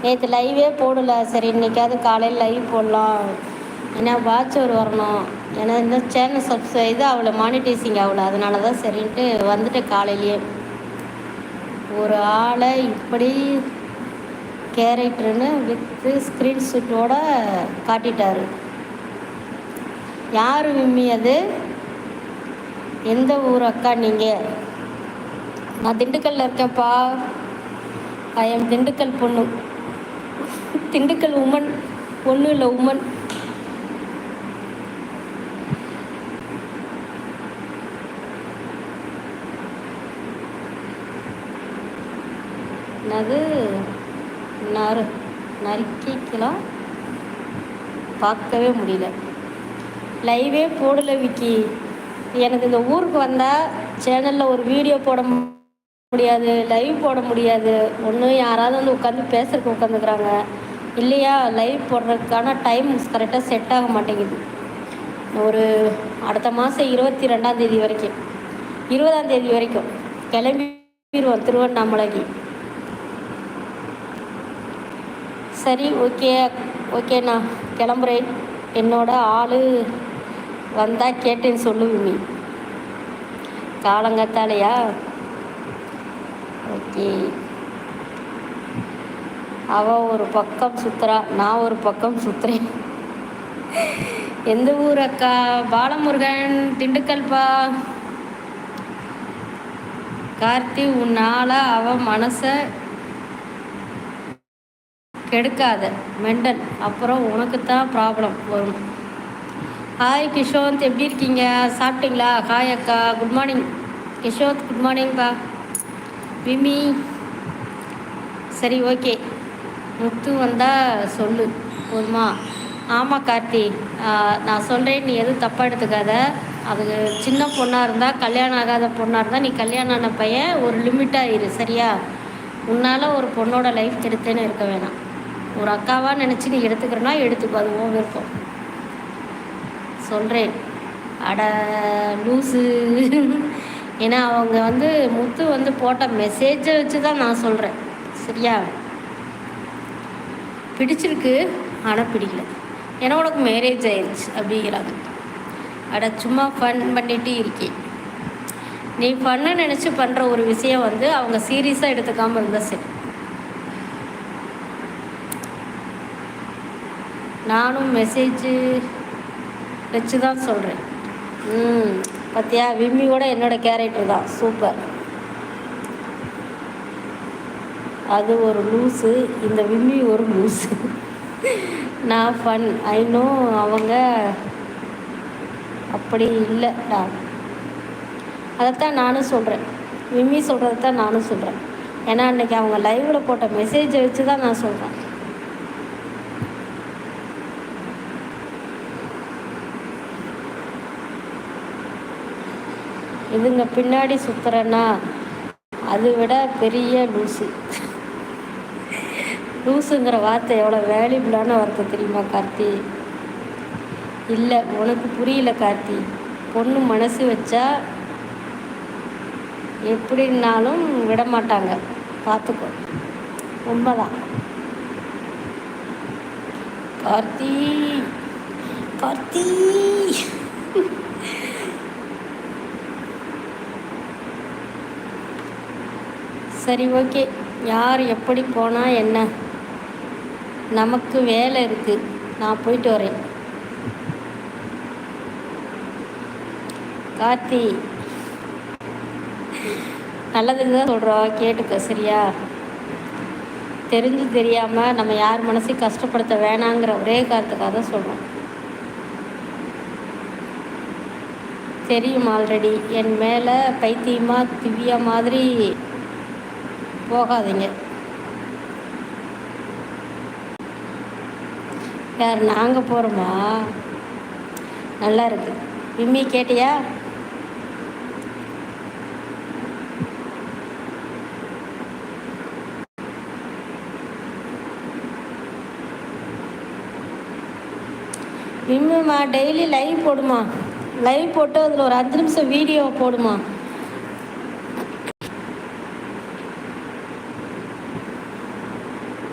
நேற்று லைவே போடல. சரி இன்றைக்காவது காலையில் லைவ் போடலாம். ஏன்னா வாட்ச் ஒரு வரணும். ஏன்னா இந்த சேனல் சப்ஸ்கிரைப் அவளை மானிட்டைசிங் ஆகலை. அதனால தான் சரின்ட்டு வந்துட்டு காலையிலேயே ஒரு ஆளை இப்படி கேரக்டர்னு வித்து ஸ்க்ரீன்ஷாட்டோட காட்டிட்டாரு. யார் விம்மி அது? எந்த ஊர் அக்கா நீங்கள்? நான் திண்டுக்கல்லில் இருக்கேன்ப்பா. ஐ எம் திண்டுக்கல் பொண்ணு. திண்டுக்கல் உமன். பொண்ணு இல்லை உமன். அது நறுக்கிக்கலாம் பார்க்கவே முடியல. லைவே போடலை விக்கி. எனக்கு இந்த ஊருக்கு வந்தால் சேனலில் ஒரு வீடியோ போட முடியாது, லைவ் போட முடியாது. ஒன்று யாராவது வந்து உட்காந்து பேசுறதுக்கு உட்காந்துக்கிறாங்க, இல்லையா லைவ் போடுறதுக்கான டைம் கரெக்டாக செட் ஆக மாட்டேங்குது. ஒரு அடுத்த மாதம் 22ஆம் வரைக்கும் 20ஆம் வரைக்கும் கிளம்பிடுவோம் திருவண்ணாமலைக்கு. சரி ஓகே நான் கிளம்புறேன். என்னோட ஆள் வந்தால் கேட்டேன்னு சொல்லுவீங்க காலங்கத்தாலையா? ஓகே. அவள் ஒரு பக்கம் சுற்றுறா, நான் ஒரு பக்கம் சுற்றுறேன். எந்த ஊர் அக்கா? பாலமுருகன், திண்டுக்கல்பா. கார்த்தி உன்னால் அவன் மனசை கெடுக்காத மெண்டல், அப்புறம் உனக்கு தான் ப்ராப்ளம் வரும். ஹாய் கிஷோந்த், எப்படி இருக்கீங்க? சாப்பிட்டீங்களா? ஹாய் அக்கா, குட் மார்னிங். கிஷோந்த் குட் மார்னிங்ப்பா. விமி சரி ஓகே. முத்து வந்தால் சொல்லு போதுமா? ஆமாம் கார்த்தி, நான் சொல்கிறேன், நீ எதுவும் தப்பாக எடுத்துக்காத. அது சின்ன பொண்ணாக இருந்தால், கல்யாணம் ஆகாத பொண்ணாக இருந்தால், நீ கல்யாணம் ஆன பையன் ஒரு லிமிட்டாக இரு சரியா? உன்னால் ஒரு பொண்ணோட லைஃப் கெடுத்தேன்னு இருக்க வேணாம். ஒரு அக்காவாக நினச்சி நீ எடுத்துக்கிறனா எடுத்துக்கோ, அது ஓ விருப்பம். சொல்கிறேன். அட லூஸு. ஏன்னா அவங்க வந்து முத்து வந்து போட்ட மெசேஜை வச்சு தான் நான் சொல்கிறேன் சரியா? பிடிச்சிருக்கு ஆனால் பிடிக்கல, ஏன்னா உனக்கு மேரேஜ் ஆயிடுச்சு அப்படிங்கிறாங்க. அட சும்மா ஃபன் பண்ணிகிட்டு இருக்கேன். நீ ஃபன்னு நினச்சி பண்ணுற ஒரு விஷயம் வந்து அவங்க சீரியஸாக எடுத்துக்காமல் இருந்தால் சரி. நானும் மெசேஜ் வச்சு தான் சொல்கிறேன். பார்த்தியா, விம்மியோட என்னோட கேரக்டர் தான் சூப்பர். அது ஒரு லூஸு, இந்த விம்மி ஒரு லூஸு. நான் ஃபன் ஐநோ, அவங்க அப்படி இல்லைடா. அதைத்தான் நானும் சொல்கிறேன், விம்மி சொல்கிறது தான் நானும் சொல்கிறேன். ஏன்னா அன்றைக்கி அவங்க லைவில் போட்ட மெசேஜை வச்சு தான் நான் சொல்கிறேன். இதுங்க பின்னாடி சுற்றுறேன்னா அதை விட பெரிய லூஸு. லூஸுங்கிற வார்த்தை எவ்வளோ வேல்யூபிளான வார்த்தை தெரியுமா கார்த்தி? இல்லை உனக்கு புரியல கார்த்தி. பொண்ணு மனசு வச்சா எப்படின்னாலும் விட மாட்டாங்க, பார்த்துக்கோ. உண்மைதான் கார்த்தி. கார்த்தி சரி ஓகே. யார் எப்படி போனால் என்ன, நமக்கு வேலை இருக்குது. நான் போயிட்டு வரேன். கார்த்தி நல்லதுக்கு தான் சொல்கிறோம், கேட்டுக்க சரியா? தெரிஞ்சு தெரியாமல் நம்ம யார் மனசையும் கஷ்டப்படுத்த வேணாங்கிற ஒரே காரணத்துக்காக தான் சொல்கிறோம். தெரியும் ஆல்ரெடி. என் மேலே பைத்தியமாக திவ்யா மாதிரி போகாதீங்க. யார் நாங்கள் போகிறோமா? நல்லா இருக்கு. விம்மி கேட்டியா? விம்மிமா டெய்லி லைவ் போடுமா, லைவ் போட்டு அதில் ஒரு 5 நிமிஷம் வீடியோ போடுமா.